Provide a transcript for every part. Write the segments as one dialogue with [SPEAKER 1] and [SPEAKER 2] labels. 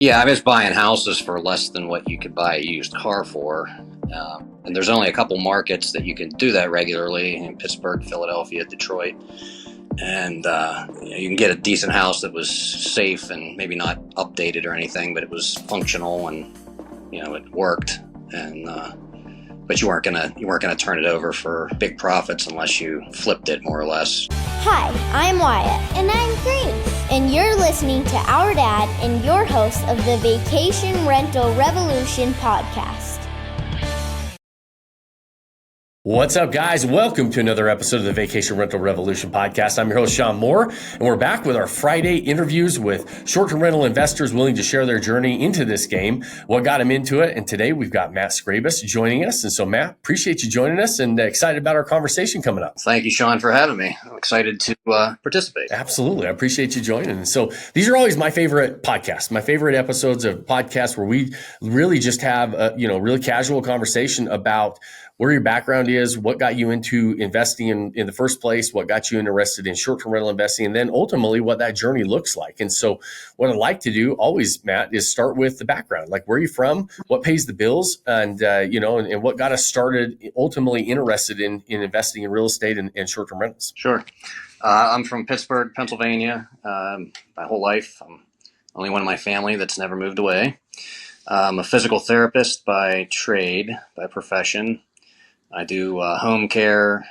[SPEAKER 1] Yeah, I was buying houses for less than what you could buy a used car for. And there's only a couple markets that you can do that regularly in Pittsburgh, Philadelphia, Detroit. And you can get a decent house that was safe and maybe not updated or anything, but it was functional and it worked. And but you weren't gonna turn it over for big profits unless you flipped it more or less.
[SPEAKER 2] Hi, I'm Wyatt.
[SPEAKER 3] And I'm Grace.
[SPEAKER 2] And you're listening to Our Dad and your host of the Vacation Rental Revolution podcast.
[SPEAKER 4] What's up, guys? Welcome to another episode of the Vacation Rental Revolution podcast. I'm your host, Shawn Moore, and we're back with our Friday interviews with short-term rental investors willing to share their journey into this game, what got them into it. And today we've got Matt Scrabis joining us. And so, Matt, appreciate you joining us and excited about our conversation coming up.
[SPEAKER 1] Thank you, Shawn, for having me. I'm excited to participate.
[SPEAKER 4] Absolutely. I appreciate you joining. And so these are always my favorite podcasts, my favorite episodes of podcasts where we really just have a, really casual conversation about where your background is, what got you into investing in the first place, what got you interested in short-term rental investing, and then ultimately what that journey looks like. And so what I like to do always, Matt, is start with the background. Like, where are you from? What pays the bills? And, and what got us started, ultimately interested in investing in real estate and short-term rentals?
[SPEAKER 1] Sure. I'm from Pittsburgh, Pennsylvania. My whole life. I'm only one in my family that's never moved away. I'm a physical therapist by trade, by profession. I do home care,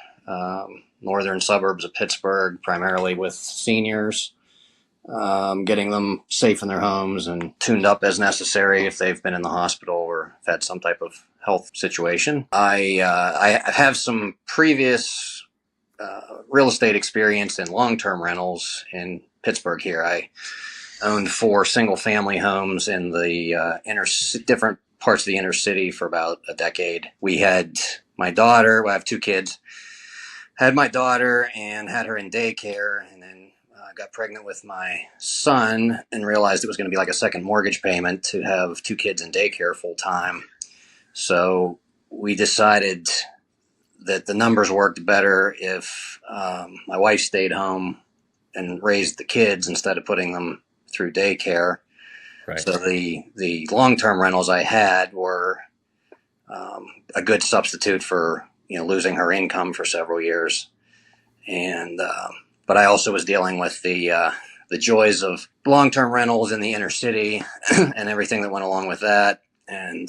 [SPEAKER 1] northern suburbs of Pittsburgh, primarily with seniors, getting them safe in their homes and tuned up as necessary if they've been in the hospital or had some type of health situation. I have some previous real estate experience in long-term rentals in Pittsburgh here. I owned 4 single-family homes in the different parts of the inner city for about a decade. We had my daughter, I have 2 kids, had my daughter and had her in daycare, and then got pregnant with my son and realized it was going to be like a second mortgage payment to have 2 kids in daycare full time. So we decided that the numbers worked better if my wife stayed home and raised the kids instead of putting them through daycare. Right. So the long-term rentals I had were a good substitute for losing her income for several years, and but I also was dealing with the joys of long-term rentals in the inner city and everything that went along with that. And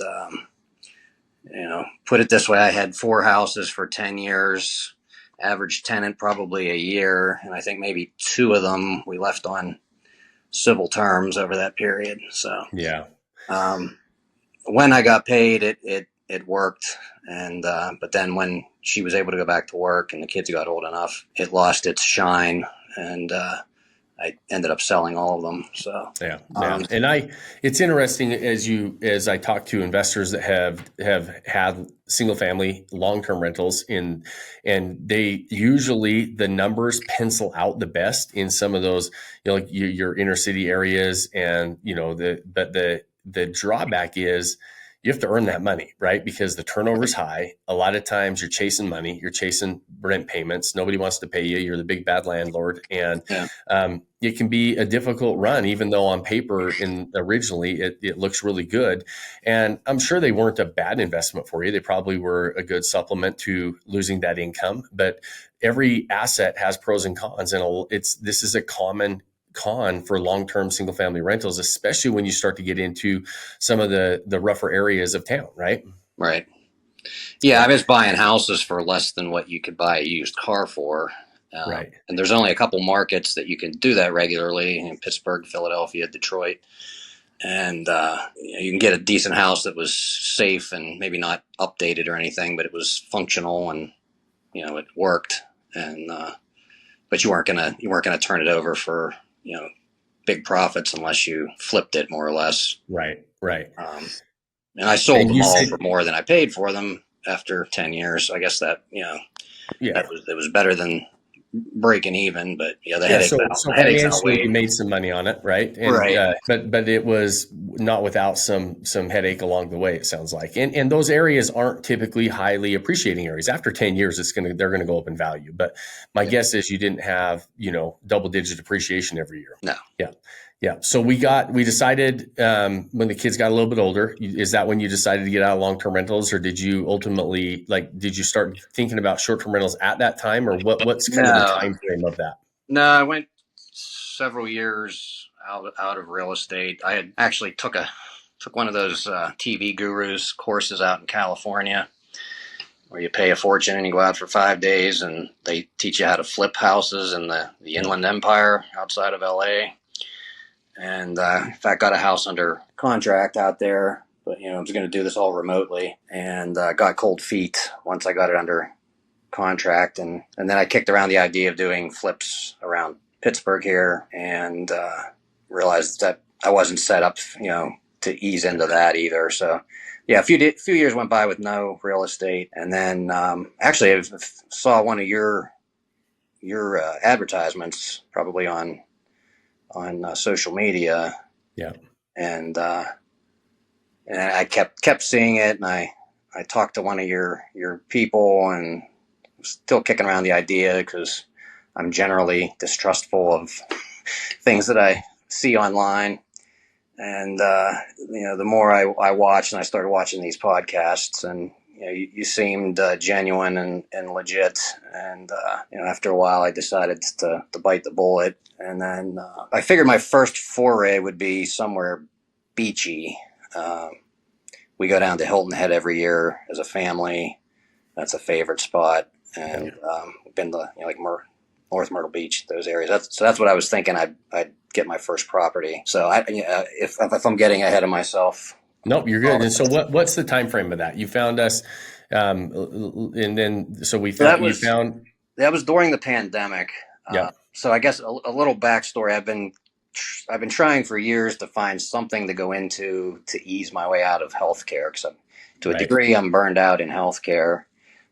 [SPEAKER 1] put it this way, I had 4 houses for 10 years, average tenant probably a year, and I think maybe 2 of them we left on civil terms over that period. So
[SPEAKER 4] yeah,
[SPEAKER 1] when I got paid, it worked, and but then when she was able to go back to work and the kids got old enough, it lost its shine, and I ended up selling all of them. So
[SPEAKER 4] yeah. And it's interesting as I talk to investors that have had single family long-term rentals and they usually the numbers pencil out the best in some of those, like your inner city areas, and the drawback is you have to earn that money, right? Because the turnover is high. A lot of times you're chasing money, you're chasing rent payments. Nobody wants to pay you. You're the big bad landlord. And it can be a difficult run, even though on paper originally it looks really good. And I'm sure they weren't a bad investment for you. They probably were a good supplement to losing that income. But every asset has pros and cons. And this is a common con for long-term single-family rentals, especially when you start to get into some of the rougher areas of town, right?
[SPEAKER 1] Right. Yeah, I was buying houses for less than what you could buy a used car for.
[SPEAKER 4] Right.
[SPEAKER 1] And there's only a couple markets that you can do that regularly in Pittsburgh, Philadelphia, Detroit. And you can get a decent house that was safe and maybe not updated or anything, but it was functional and it worked. And but you weren't gonna turn it over for big profits unless you flipped it more or less.
[SPEAKER 4] Right.
[SPEAKER 1] And I sold them all for more than I paid for them after 10 years. So I guess that, it was better than breaking even, but the headaches.
[SPEAKER 4] So financially, you made some money on it, right? And,
[SPEAKER 1] right.
[SPEAKER 4] But it was not without some headache along the way. It sounds like, and those areas aren't typically highly appreciating areas. After 10 years, they're gonna go up in value. But my guess is you didn't have double digit appreciation every year.
[SPEAKER 1] No.
[SPEAKER 4] Yeah. Yeah. So we decided when the kids got a little bit older, is that when you decided to get out of long-term rentals, or did you ultimately did you start thinking about short-term rentals at that time, or what's kind of the
[SPEAKER 1] No,
[SPEAKER 4] time frame of that?
[SPEAKER 1] no, I went several years out of real estate. I had actually took one of those TV gurus courses out in California, where you pay a fortune and you go out for 5 days and they teach you how to flip houses in the Inland Empire outside of LA. And in fact, got a house under contract out there, but I was going to do this all remotely, and got cold feet once I got it under contract, and then I kicked around the idea of doing flips around Pittsburgh here, and realized that I wasn't set up, to ease into that either. So, yeah, a few years went by with no real estate, and then actually I saw one of your advertisements probably on social media.
[SPEAKER 4] Yeah.
[SPEAKER 1] And I kept seeing it, and I talked to one of your people, and still kicking around the idea because I'm generally distrustful of things that I see online. And the more I watched, and I started watching these podcasts, and you seemed genuine and legit. And after a while, I decided to bite the bullet. And then I figured my first foray would be somewhere beachy. We go down to Hilton Head every year as a family. That's a favorite spot. And we've been to North Myrtle Beach, those areas. That's what I was thinking. I'd get my first property. So if I'm getting ahead of myself.
[SPEAKER 4] Nope, you're good. And so what's the time frame of that? You found us, and then so we found you found.
[SPEAKER 1] That was during the pandemic.
[SPEAKER 4] Yeah.
[SPEAKER 1] So I guess a little backstory. I've been trying for years to find something to go into to ease my way out of healthcare, because to a degree I'm burned out in healthcare.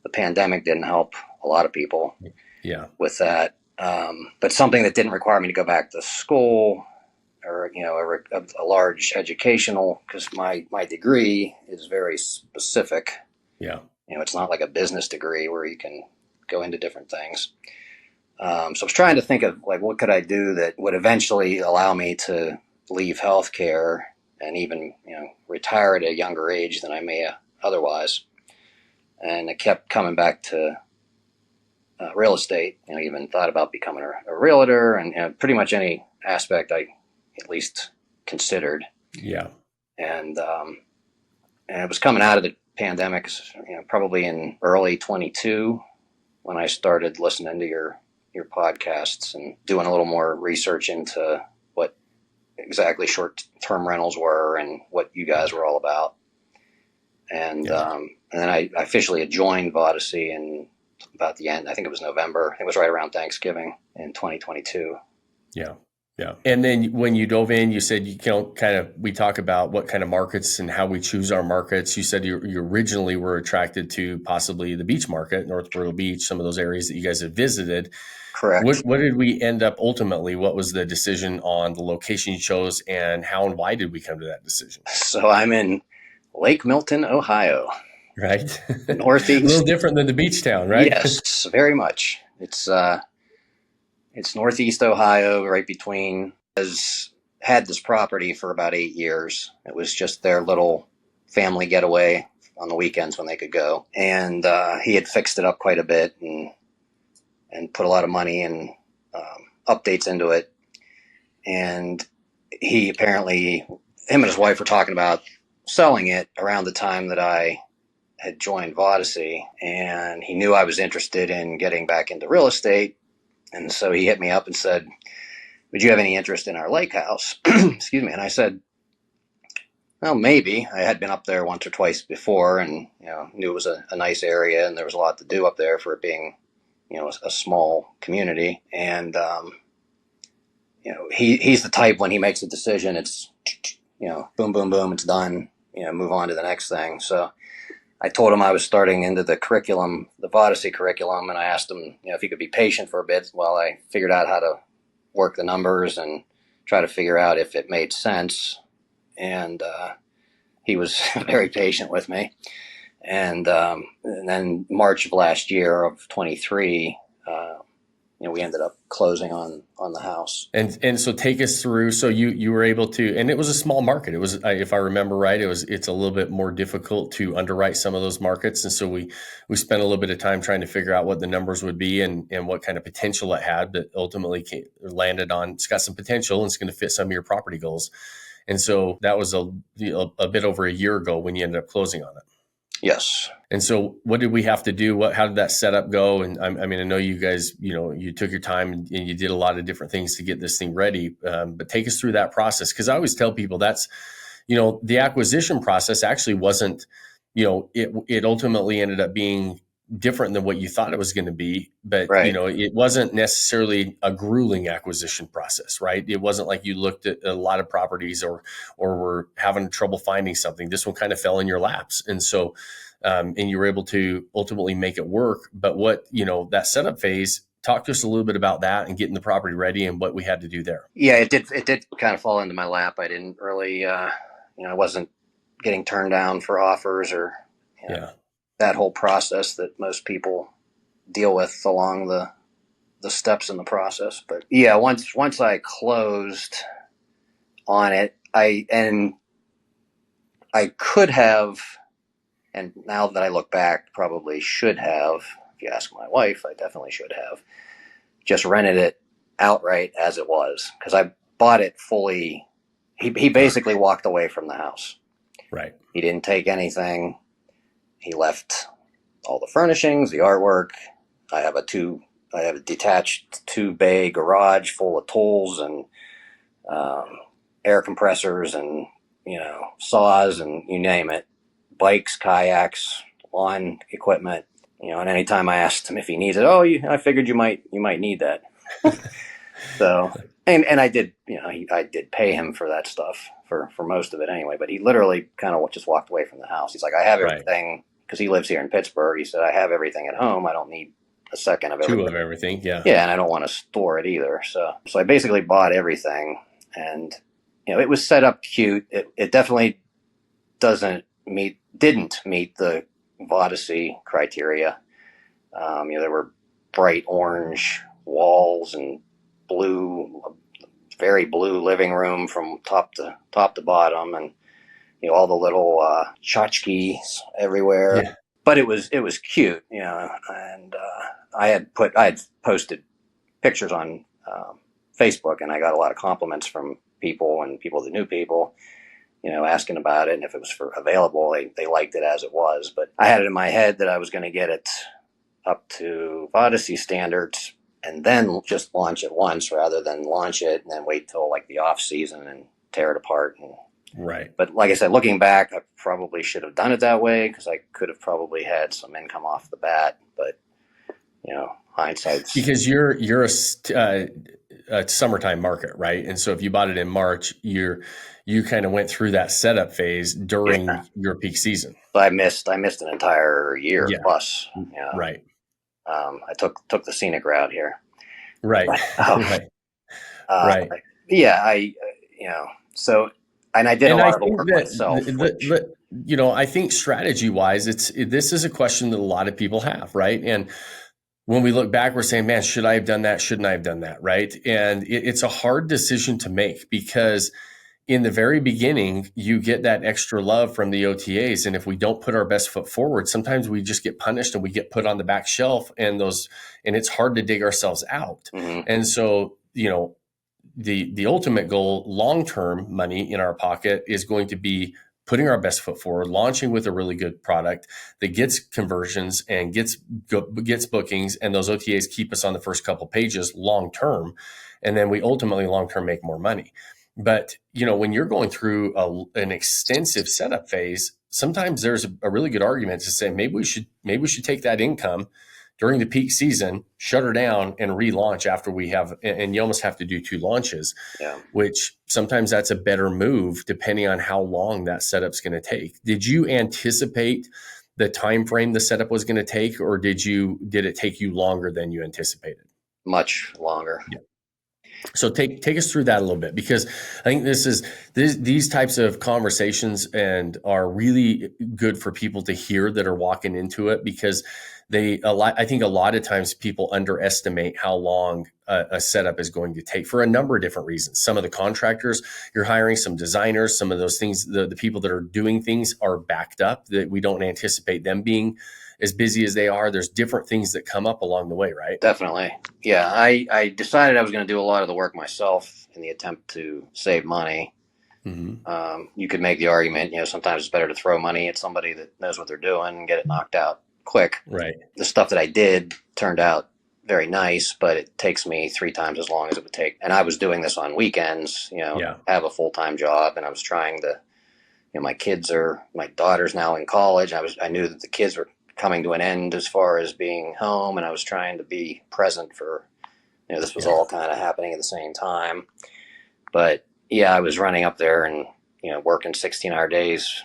[SPEAKER 1] The pandemic didn't help a lot of people.
[SPEAKER 4] Yeah.
[SPEAKER 1] With that, but something that didn't require me to go back to school, or a large educational, because my degree is very specific.
[SPEAKER 4] Yeah.
[SPEAKER 1] It's not like a business degree where you can go into different things. So I was trying to think of what could I do that would eventually allow me to leave healthcare and even retire at a younger age than I may otherwise. And I kept coming back to real estate. Even thought about becoming a realtor, and pretty much any aspect I at least considered.
[SPEAKER 4] Yeah.
[SPEAKER 1] And it was coming out of the pandemic, probably in early 22, when I started listening to your podcasts and doing a little more research into what exactly short-term rentals were and what you guys were all about. And then I officially had joined Vodacy in about the end. I think it was November. It was right around Thanksgiving in 2022.
[SPEAKER 4] Yeah. Yeah. And then when you dove in, you said we talk about what kind of markets and how we choose our markets. You said you originally were attracted to possibly the beach market, North Myrtle Beach, some of those areas that you guys have visited.
[SPEAKER 1] Correct.
[SPEAKER 4] What did we end up ultimately? What was the decision on the location you chose, and how and why did we come to that decision?
[SPEAKER 1] So I'm in Lake Milton, Ohio.
[SPEAKER 4] Right.
[SPEAKER 1] Northeast.
[SPEAKER 4] A little different than the beach town, right?
[SPEAKER 1] Yes, very much. It's Northeast Ohio, right between. Has had this property for about 8 years. It was just their little family getaway on the weekends when they could go. And he had fixed it up quite a bit and put a lot of money and updates into it. And him and his wife were talking about selling it around the time that I had joined Vodacy, and he knew I was interested in getting back into real estate. And so he hit me up and said, "Would you have any interest in our lake house?" Excuse me. And I said, well, maybe. I had been up there once or twice before, and knew it was a nice area, and there was a lot to do up there for it being a small community. And he's the type, when he makes a decision, it's boom, boom, boom, it's done. Move on to the next thing. So I told him I was starting into the curriculum, the Vodacy curriculum, and I asked him if he could be patient for a bit while I figured out how to work the numbers and try to figure out if it made sense. And he was very patient with me. And then March of last year of 23, we ended up closing on the house.
[SPEAKER 4] And so take us through. So you were able to, and it was a small market. It was, if I remember right, it's a little bit more difficult to underwrite some of those markets. And so we spent a little bit of time trying to figure out what the numbers would be and what kind of potential it had, but ultimately landed on, it's got some potential and it's going to fit some of your property goals. And so that was a bit over a year ago when you ended up closing on it.
[SPEAKER 1] Yes.
[SPEAKER 4] And so what did we have to do? How did that setup go? And I mean, I know you guys, you took your time and you did a lot of different things to get this thing ready. But take us through that process. Cause I always tell people that's, the acquisition process actually wasn't, it ultimately ended up being different than what you thought it was going to be. But,
[SPEAKER 1] Right.
[SPEAKER 4] It wasn't necessarily a grueling acquisition process, right? It wasn't like you looked at a lot of properties or were having trouble finding something. This one kind of fell in your laps. And so, and you were able to ultimately make it work. But that setup phase, talk to us a little bit about that and getting the property ready and what we had to do there.
[SPEAKER 1] Yeah, it did kind of fall into my lap. I didn't really, I wasn't getting turned down for offers or that whole process that most people deal with along the steps in the process. But yeah, once I closed on it, I could have, and now that I look back, probably should have, if you ask my wife, I definitely should have just rented it outright as it was, because I bought it fully. He basically walked away from the house.
[SPEAKER 4] Right.
[SPEAKER 1] He didn't take anything. He left all the furnishings, the artwork. I have a detached 2-bay garage full of tools and air compressors and saws and you name it, bikes, kayaks, lawn equipment. And anytime I asked him if he needs it, I figured you might need that. So, and I did, I did pay him for that stuff for most of it anyway, but he literally kind of just walked away from the house. He's like, I have everything, because he lives here in Pittsburgh. He said, I have everything at home. I don't need a second of everything.
[SPEAKER 4] Two of everything. Yeah.
[SPEAKER 1] Yeah. And I don't want to store it either. So I basically bought everything, and, it was set up cute. It definitely didn't meet the Vodacy criteria. There were bright orange walls and very blue living room from top to bottom, and all the little tchotchkes everywhere. Yeah. But it was cute, and I had posted pictures on Facebook, and I got a lot of compliments from people that knew people, asking about it, and if it was available. They liked it as it was, but I had it in my head that I was going to get it up to Vodacy standards and then just launch it once, rather than launch it and then wait till like the off season and tear it apart.
[SPEAKER 4] Right.
[SPEAKER 1] But like I said, looking back, I probably should have done it that way, because I could have probably had some income off the bat. But hindsight's,
[SPEAKER 4] because you're a summertime market, right? And so if you bought it in March, you kind of went through that setup phase during your peak season.
[SPEAKER 1] So I missed an entire year plus.
[SPEAKER 4] Right.
[SPEAKER 1] I took the scenic route here.
[SPEAKER 4] Right. Right. Right.
[SPEAKER 1] Yeah. So, and I did a lot of the work myself.
[SPEAKER 4] I think strategy wise, this is a question that a lot of people have, right? And when we look back, we're saying, man, should I have done that? Shouldn't I have done that? Right. And it's a hard decision to make, because in the very beginning, you get that extra love from the OTAs. And if we don't put our best foot forward, sometimes we just get punished and we get put on the back shelf, and it's hard to dig ourselves out. Mm-hmm. And so, the ultimate goal, long-term money in our pocket, is going to be putting our best foot forward, launching with a really good product that gets conversions and gets bookings, and those OTAs keep us on the first couple pages long-term. And then we ultimately long-term make more money. But, when you're going through an extensive setup phase, sometimes there's a really good argument to say, maybe we should take that income during the peak season, shut her down, and relaunch after we have, and you almost have to do 2 launches, which sometimes that's a better move depending on how long that setup's going to take. Did you anticipate the time frame the setup was going to take, or did it take you longer than you anticipated?
[SPEAKER 1] Much longer.
[SPEAKER 4] Yeah. So take us through that a little bit, because I think these types of conversations and are really good for people to hear that are walking into it, because I think a lot of times people underestimate how long a setup is going to take for a number of different reasons. Some of the contractors you're hiring, some designers, some of those things, the people that are doing things are backed up, that we don't anticipate them being as busy as they are. There's different things that come up along the way, right?
[SPEAKER 1] Definitely. Yeah, I decided I was going to do a lot of the work myself in the attempt to save money. You could make the argument, sometimes it's better to throw money at somebody that knows what they're doing and get it knocked out quick.
[SPEAKER 4] Right.
[SPEAKER 1] The stuff that I did turned out very nice, but it takes me 3 times as long as it would take. And I was doing this on weekends, have a full-time job, and I was trying to, my daughter's now in college. I knew that the kids were coming to an end as far as being home, and I was trying to be present for, this was all kind of happening at the same time. But yeah, I was running up there and, working 16-hour days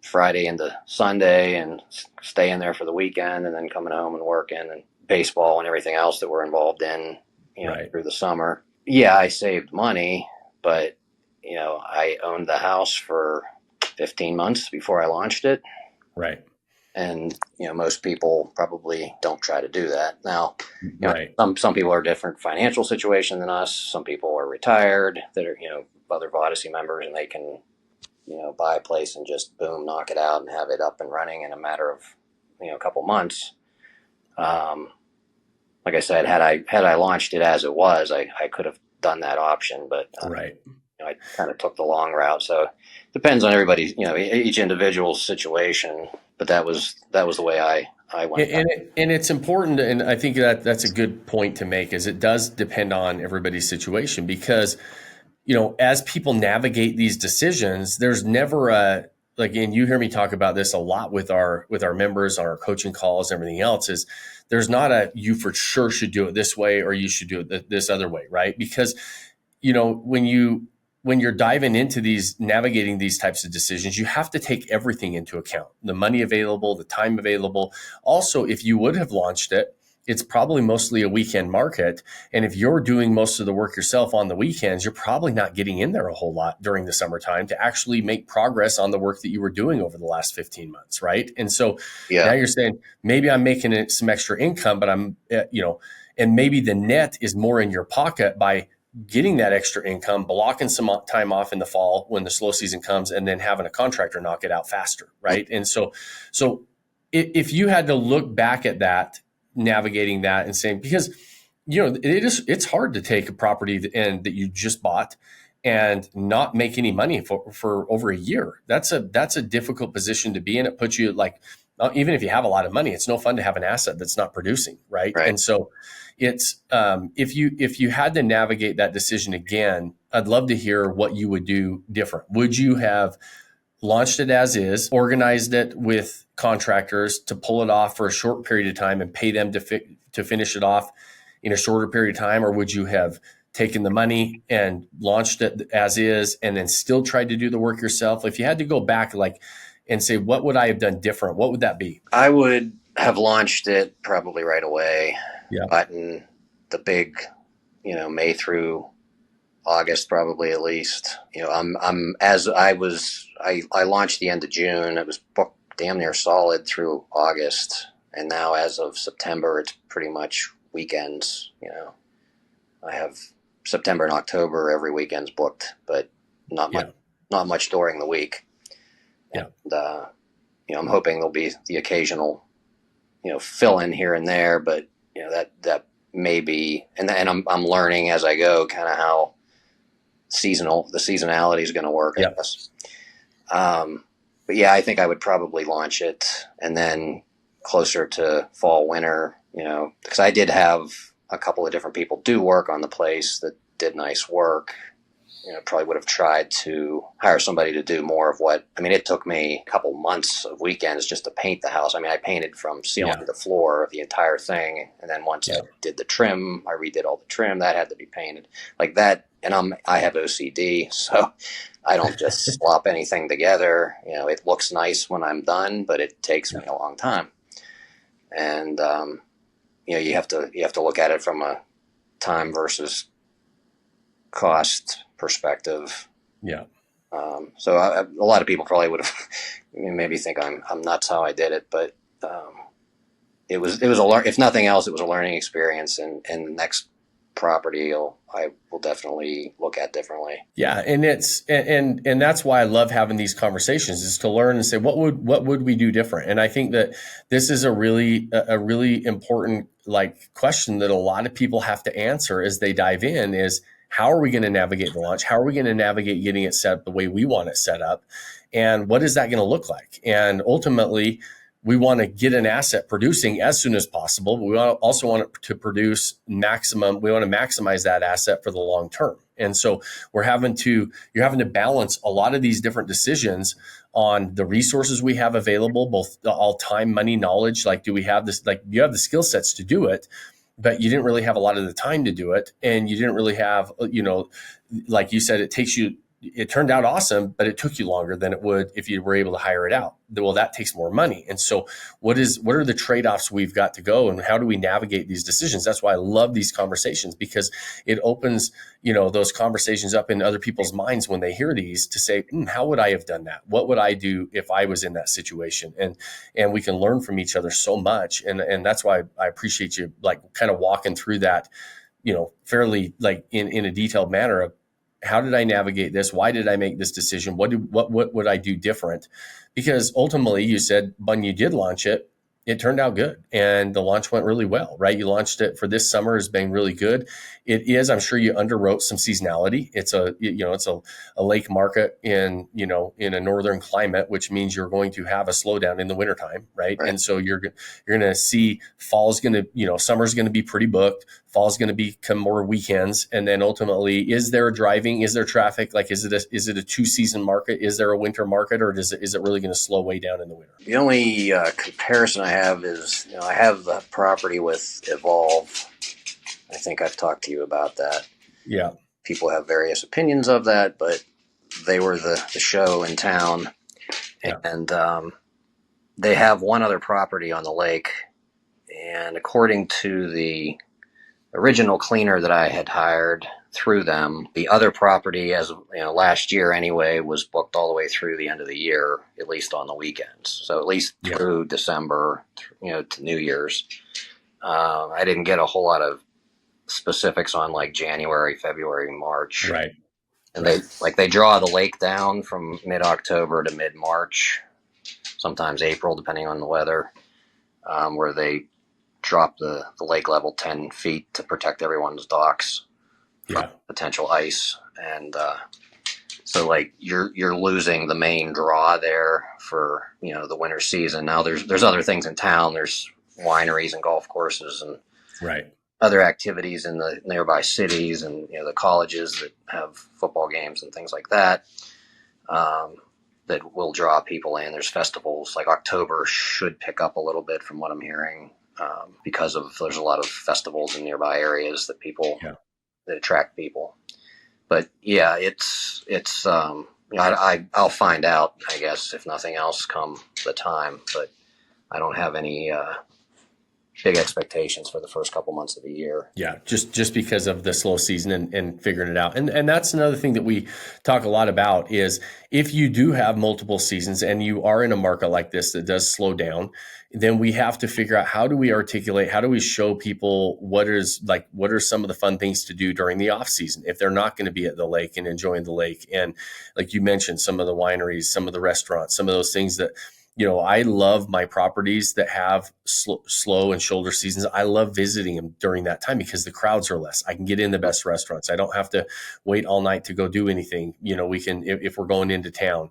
[SPEAKER 1] Friday into Sunday and staying there for the weekend, and then coming home and working, and baseball and everything else that we're involved in, through the summer. Yeah, I saved money, but, I owned the house for 15 months before I launched it.
[SPEAKER 4] Right.
[SPEAKER 1] And, most people probably don't try to do that. Now,
[SPEAKER 4] right.
[SPEAKER 1] Some people are different financial situation than us. Some people are retired that are, other Odyssey members, and they can, buy a place and just boom, knock it out and have it up and running in a matter of, a couple months. Like I said, had I launched it as it was, I could have done that option, but
[SPEAKER 4] right.
[SPEAKER 1] I kind of took the long route. So it depends on everybody's, each individual's situation. But that was the way I went.
[SPEAKER 4] And it's important, and I think that's a good point to make, is it does depend on everybody's situation, because, as people navigate these decisions, there's never and you hear me talk about this a lot with our members on our coaching calls and everything else, is there's not you for sure should do it this way or you should do it this other way, right? Because, when you're diving into navigating these types of decisions, you have to take everything into account: the money available, the time available. Also, if you would have launched it, it's probably mostly a weekend market. And if you're doing most of the work yourself on the weekends, you're probably not getting in there a whole lot during the summertime to actually make progress on the work that you were doing over the last 15 months. Right. And so now you're saying, maybe I'm making some extra income, but I'm, and maybe the net is more in your pocket by getting that extra income, blocking some time off in the fall when the slow season comes, and then having a contractor knock it out faster. Right. And so if you had to look back at that, navigating that and saying, because, it's hard to take a property that you just bought and not make any money for over a year. That's a difficult position to be in. It puts you even if you have a lot of money, it's no fun to have an asset that's not producing. Right. And so it's, if you had to navigate that decision again, I'd love to hear what you would do different. Would you have launched it as is, organized it with contractors to pull it off for a short period of time and pay them to finish it off in a shorter period of time? Or would you have taken the money and launched it as is and then still tried to do the work yourself? If you had to go back and say, what would I have done different? What would that be?
[SPEAKER 1] I would have launched it probably right away.
[SPEAKER 4] Yeah.
[SPEAKER 1] Button the big, May through August, probably at least. I launched the end of June. It was booked damn near solid through August, and now as of September, it's pretty much weekends. I have September and October every weekend's booked, but not much during the week.
[SPEAKER 4] Yeah.
[SPEAKER 1] And, I'm hoping there'll be the occasional, fill in here and there, but that may be, and I'm learning as I go kind of how the seasonality is going to work.
[SPEAKER 4] Yep.
[SPEAKER 1] I guess. But yeah, I think I would probably launch it, and then closer to fall, winter, because I did have a couple of different people do work on the place that did nice work. Probably would have tried to hire somebody to do more of what, it took me a couple months of weekends just to paint the house. I painted from ceiling to floor, the entire thing. And then once I did the trim, I redid all the trim that had to be painted like that. And I have OCD, so I don't just slop anything together. It looks nice when I'm done, but it takes me a long time. And, you have to look at it from a time versus cost perspective.
[SPEAKER 4] Yeah.
[SPEAKER 1] So a lot of people probably would have maybe think I'm nuts how I did it, but it was if nothing else, it was a learning experience, and the next property I will definitely look at differently.
[SPEAKER 4] Yeah, and and that's why I love having these conversations, is to learn and say what would we do different. And I think that this is a really important like question that a lot of people have to answer as they dive in, is how are we going to navigate the launch? How are we going to navigate getting it set up the way we want it set up? And what is that going to look like? And ultimately, we want to get an asset producing as soon as possible, but we also want it to produce maximum. We want to maximize that asset for the long term. And so you're having to balance a lot of these different decisions on the resources we have available, both all time, money, knowledge. Like, do we have this, like you have the skill sets to do it, but you didn't really have a lot of the time to do it. And you didn't really have, like you said, it turned out awesome, but it took you longer than it would if you were able to hire it out. Well, that takes more money. And so what are the trade-offs we've got to go, and how do we navigate these decisions? That's why I love these conversations, because it opens, those conversations up in other people's minds when they hear these, to say, how would I have done that? What would I do if I was in that situation? And we can learn from each other so much. And that's why I appreciate you like kind of walking through that, fairly like in a detailed manner of, how did I navigate this? Why did I make this decision? What would I do different? Because ultimately, you said when you did launch it, it turned out good, and the launch went really well, right? You launched it for this summer has been really good. It is, I'm sure you underwrote some seasonality. It's a lake market in a northern climate, which means you're going to have a slowdown in the wintertime, right? And so you're going to see fall's going to, summer's going to be pretty booked. Fall's going to become more weekends. And then ultimately, is there driving? Is there traffic? Like, is it a 2-season market? Is there a winter market, or is it really going to slow way down in the winter?
[SPEAKER 1] The only comparison I have is, I have the property with Evolve. I think I've talked to you about that.
[SPEAKER 4] Yeah.
[SPEAKER 1] People have various opinions of that, but they were the show in town. Yeah. And they have one other property on the lake. And according to the original cleaner that I had hired through them, the other property, as last year anyway, was booked all the way through the end of the year, at least on the weekends. So at least through December, to New Year's. I didn't get a whole lot of specifics on like January, February, March.
[SPEAKER 4] Right.
[SPEAKER 1] And they draw the lake down from mid-October to mid-March, sometimes April, depending on the weather, where they drop the lake level 10 feet to protect everyone's docks from potential ice. And so like you're losing the main draw there for the winter season. Now there's other things in town. There's wineries and golf courses and other activities in the nearby cities, and the colleges that have football games and things like that, that will draw people in. There's festivals like October should pick up a little bit from what I'm hearing. Because there's a lot of festivals in nearby areas that that attract people. But yeah, it's I'll find out, I guess, if nothing else come the time, but I don't have any big expectations for the first couple months of the year.
[SPEAKER 4] Yeah, just because of the slow season and figuring it out. And that's another thing that we talk a lot about, is if you do have multiple seasons and you are in a market like this that does slow down, then we have to figure out, how do we articulate, how do we show people what are some of the fun things to do during the off season if they're not going to be at the lake and enjoying the lake. And like you mentioned, some of the wineries, some of the restaurants, some of those things that, I love my properties that have slow and shoulder seasons. I love visiting them during that time because the crowds are less. I can get in the best restaurants. I don't have to wait all night to go do anything. We can, if we're going into town,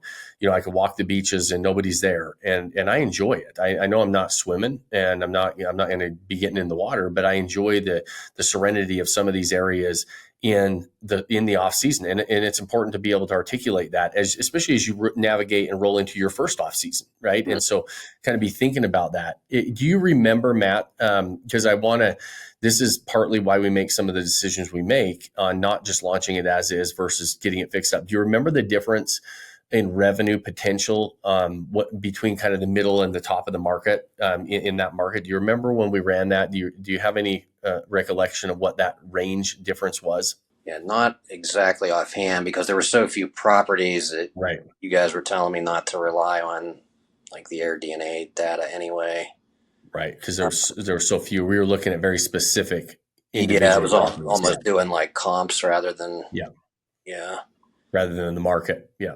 [SPEAKER 4] I can walk the beaches and nobody's there. And I enjoy it. I know I'm not swimming and I'm not going to be getting in the water, but I enjoy the serenity of some of these areas in the off season. And it's important to be able to articulate that, especially as you navigate and roll into your first off season. Right. And so kind of be thinking about that. Do you remember, Matt, because this is partly why we make some of the decisions we make on not just launching it as is versus getting it fixed up. Do you remember the difference in revenue potential between kind of the middle and the top of the market in that market? Do you remember when we ran that? Do you have any recollection of what that range difference was?
[SPEAKER 1] Yeah, not exactly offhand because there were so few properties that
[SPEAKER 4] Right.
[SPEAKER 1] you guys were telling me not to rely on like the air DNA data anyway.
[SPEAKER 4] Right. Because there were so few. We were looking at very specific
[SPEAKER 1] Yeah, it
[SPEAKER 4] individual
[SPEAKER 1] was all,
[SPEAKER 4] properties.
[SPEAKER 1] almost doing like comps rather than,
[SPEAKER 4] Yeah.
[SPEAKER 1] yeah.
[SPEAKER 4] Rather than the market. Yeah.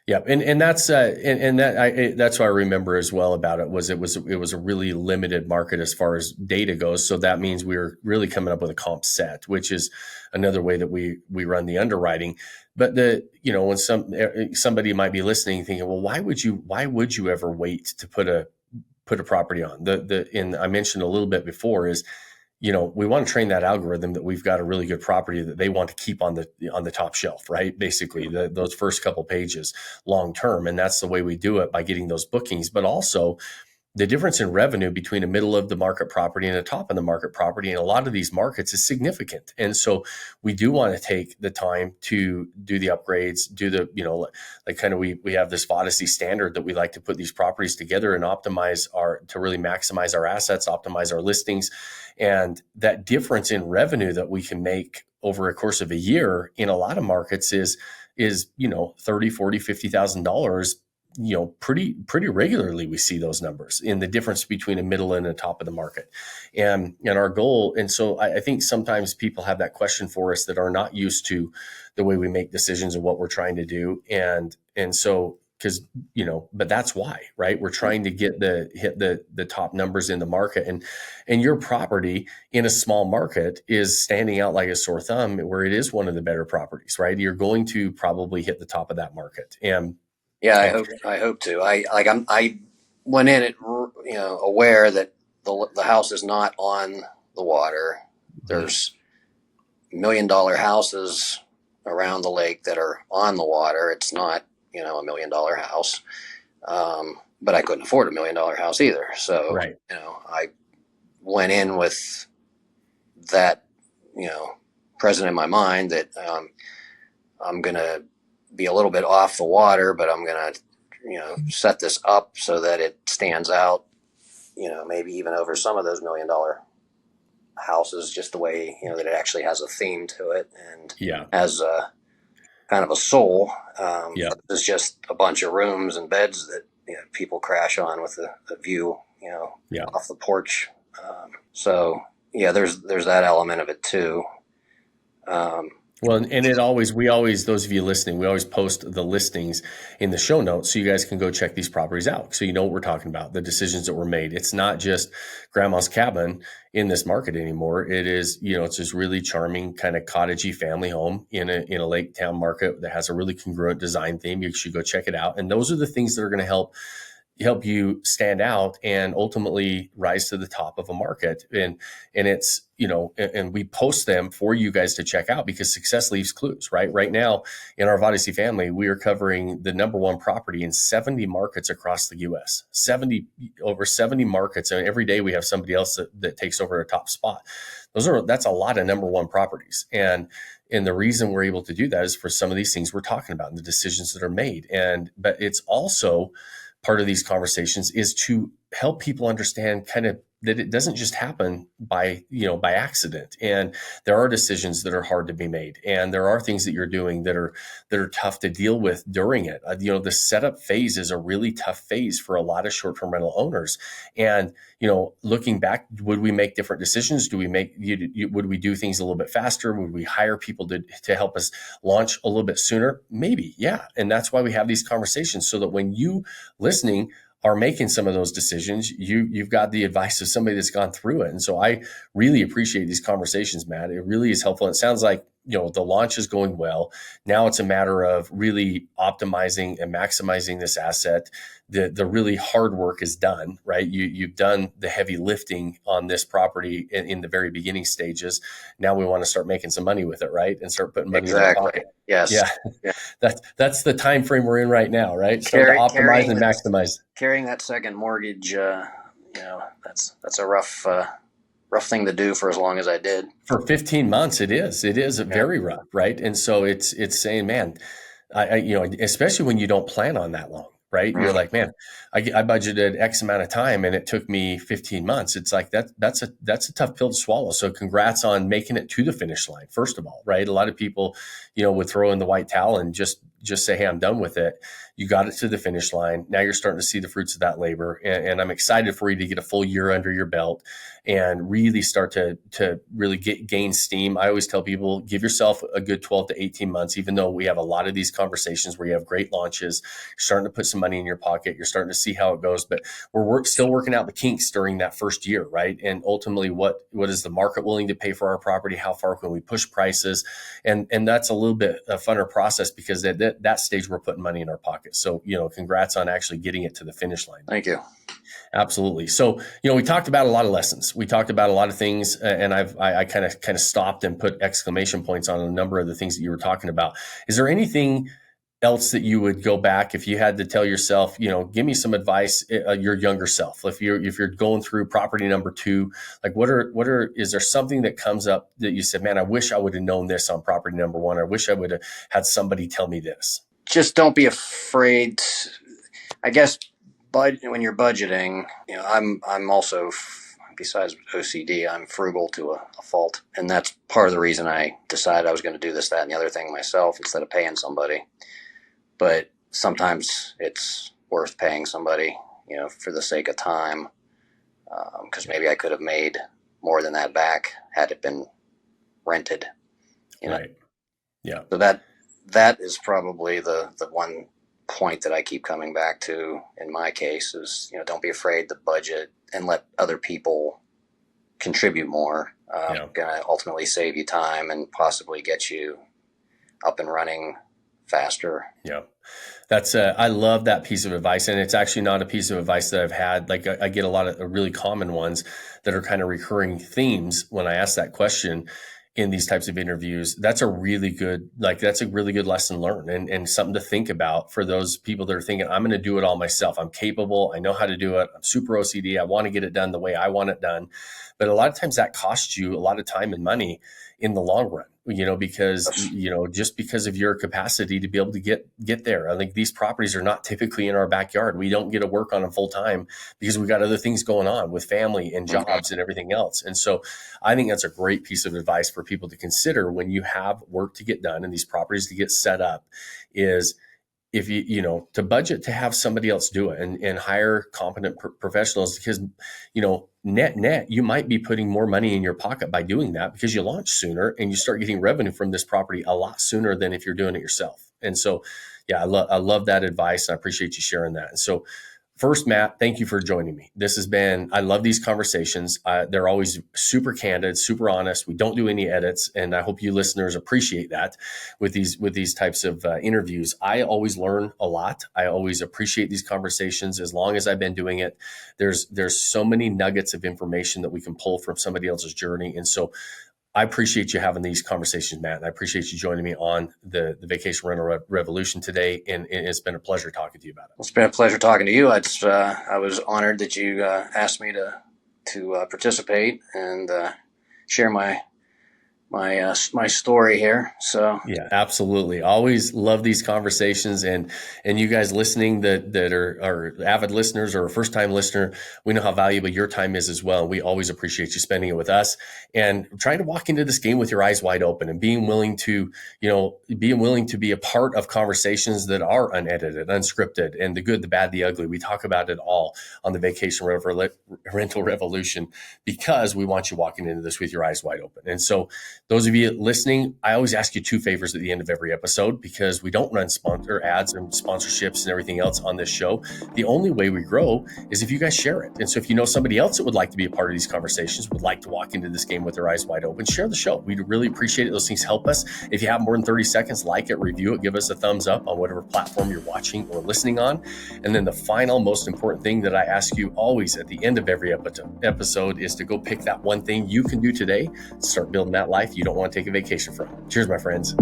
[SPEAKER 4] Yeah, and that's that's what I remember as well about it was a really limited market as far as data goes. So that means we were really coming up with a comp set, which is another way that we run the underwriting. But when somebody might be listening, thinking, well, why would you ever wait to put a property on and I mentioned a little bit before is we want to train that algorithm that we've got a really good property that they want to keep on the top shelf, right? Basically, those first couple pages long term, and that's the way we do it by getting those bookings. But also, the difference in revenue between a middle of the market property and a top of the market property in a lot of these markets is significant. And so we do want to take the time to do the upgrades, do the, like kind of we have this Odyssey standard that we like to put these properties together and to really maximize our assets, optimize our listings. And that difference in revenue that we can make over a course of a year in a lot of markets is $30, $40, $50,000. Pretty regularly we see those numbers in the difference between a middle and a top of the market, and our goal. And so I think sometimes people have that question for us that are not used to the way we make decisions and what we're trying to do, and so because but that's why, right? We're trying to hit the top numbers in the market, and your property in a small market is standing out like a sore thumb, where it is one of the better properties, right? You're going to probably hit the top of that market, and
[SPEAKER 1] Yeah, I hope to. I went in it, aware that the house is not on the water. There's $1 million houses around the lake that are on the water. It's not, $1 million house. But I couldn't afford $1 million house either. So,
[SPEAKER 4] right.
[SPEAKER 1] I went in with that, present in my mind that I'm going to be a little bit off the water, but I'm going to, set this up so that it stands out, maybe even over some of those $1 million houses, just the way, that it actually has a theme to it and has a kind of a soul. It's just a bunch of rooms and beds that people crash on with a view, off the porch. So yeah, there's that element of it too.
[SPEAKER 4] Well, and we always, those of you listening, we always post the listings in the show notes so you guys can go check these properties out. So you know what we're talking about, the decisions that were made. It's not just grandma's cabin in this market anymore. It is, it's this really charming kind of cottagey family home in a lake town market that has a really congruent design theme. You should go check it out. And those are the things that are going to help you stand out and ultimately rise to the top of a market. And it's, and we post them for you guys to check out because success leaves clues, right? Right now in our Odyssey family, we are covering the number one property in 70 markets across the US, over 70 markets. And every day we have somebody else that takes over a top spot. That's a lot of number one properties. And the reason we're able to do that is for some of these things we're talking about and the decisions that are made. But it's also part of these conversations is to help people understand kind of that it doesn't just happen by accident. And there are decisions that are hard to be made. And there are things that you're doing that are tough to deal with during it. The setup phase is a really tough phase for a lot of short-term rental owners. And, looking back, would we make different decisions? Would we do things a little bit faster? Would we hire people to help us launch a little bit sooner? Maybe. Yeah. And that's why we have these conversations so that when you listening are making some of those decisions, you've got the advice of somebody that's gone through it. And so I really appreciate these conversations, Matt. It really is helpful. And it sounds like, the launch is going well. Now it's a matter of really optimizing and maximizing this asset. The really hard work is done, right? You've done the heavy lifting on this property in the very beginning stages. Now we want to start making some money with it, right? And start putting money in our pocket.
[SPEAKER 1] Yes.
[SPEAKER 4] Yeah. That's the time frame we're in right now, right? Start to optimize and maximize.
[SPEAKER 1] Carrying that second mortgage, that's a rough thing to do for as long as I did.
[SPEAKER 4] For 15 months, it is very rough, right? And so it's saying, man, I especially when you don't plan on that long, right? You're
[SPEAKER 1] Mhm.
[SPEAKER 4] like, man, I budgeted X amount of time and it took me 15 months. It's like that's a tough pill to swallow. So congrats on making it to the finish line, first of all, right? A lot of people, would throw in the white towel and just say, hey, I'm done with it. You got it to the finish line. Now you're starting to see the fruits of that labor. And I'm excited for you to get a full year under your belt and really start to really gain steam. I always tell people, give yourself a good 12 to 18 months, even though we have a lot of these conversations where you have great launches, you're starting to put some money in your pocket, you're starting to see how it goes, but we're still working out the kinks during that first year, right? And ultimately, what is the market willing to pay for our property? How far can we push prices? And that's a little bit a funner process because at that stage, we're putting money in our pocket. So, congrats on actually getting it to the finish line.
[SPEAKER 1] Thank you.
[SPEAKER 4] Absolutely. So, we talked about a lot of lessons. We talked about a lot of things, and I kind of stopped and put exclamation points on a number of the things that you were talking about. Is there anything else that you would go back if you had to tell yourself, give me some advice, your younger self, if you're going through property number 2, like is there something that comes up that you said, man, I wish I would have known this on property number 1. I wish I would have had somebody tell me this.
[SPEAKER 1] Just don't be afraid. I guess, when you're budgeting, I'm also, besides OCD, I'm frugal to a fault, and that's part of the reason I decided I was going to do this, that, and the other thing myself instead of paying somebody. But sometimes it's worth paying somebody, for the sake of time, because maybe I could have made more than that back had it been rented.
[SPEAKER 4] Right. Yeah.
[SPEAKER 1] So that is probably the one point that I keep coming back to in my case is, don't be afraid to budget and let other people contribute more. Going to ultimately save you time and possibly get you up and running faster.
[SPEAKER 4] Yeah. That's I love that piece of advice. And it's actually not a piece of advice that I've had. Like I get a lot of really common ones that are kind of recurring themes when I ask that question in these types of interviews. That's a really good lesson learned and something to think about for those people that are thinking, I'm going to do it all myself. I'm capable. I know how to do it. I'm super OCD. I want to get it done the way I want it done. But a lot of times that costs you a lot of time and money in the long run, because, just because of your capacity to be able to get there. I think these properties are not typically in our backyard. We don't get to work on them full time because we got other things going on with family and jobs and everything else. And so I think that's a great piece of advice for people to consider when you have work to get done and these properties to get set up is, if to budget to have somebody else do it and hire competent professionals, because, net, you might be putting more money in your pocket by doing that because you launch sooner and you start getting revenue from this property a lot sooner than if you're doing it yourself. And so, I love that advice. I appreciate you sharing that. And so, first, Matt, thank you for joining me. I love these conversations. They're always super candid, super honest. We don't do any edits. And I hope you listeners appreciate that with these types of interviews. I always learn a lot. I always appreciate these conversations. As long as I've been doing it, there's so many nuggets of information that we can pull from somebody else's journey. And so I appreciate you having these conversations, Matt. And I appreciate you joining me on the Vacation Rental Revolution today. And it's been a pleasure talking to you about it.
[SPEAKER 1] It's been a pleasure talking to you. I was honored that you asked me to participate and share my story here. So
[SPEAKER 4] yeah, absolutely. Always love these conversations, and you guys listening that are avid listeners or a first time listener, we know how valuable your time is as well. We always appreciate you spending it with us and trying to walk into this game with your eyes wide open and being willing to be a part of conversations that are unedited, unscripted, and the good, the bad, the ugly. We talk about it all on the Vacation Rental Revolution because we want you walking into this with your eyes wide open. And so those of you listening, I always ask you 2 favors at the end of every episode because we don't run sponsor ads and sponsorships and everything else on this show. The only way we grow is if you guys share it. And so if you know somebody else that would like to be a part of these conversations, would like to walk into this game with their eyes wide open, share the show. We'd really appreciate it. Those things help us. If you have more than 30 seconds, like it, review it, give us a thumbs up on whatever platform you're watching or listening on. And then the final, most important thing that I ask you always at the end of every episode is to go pick that one thing you can do today to start building that life you don't want to take a vacation from. Cheers, my friends.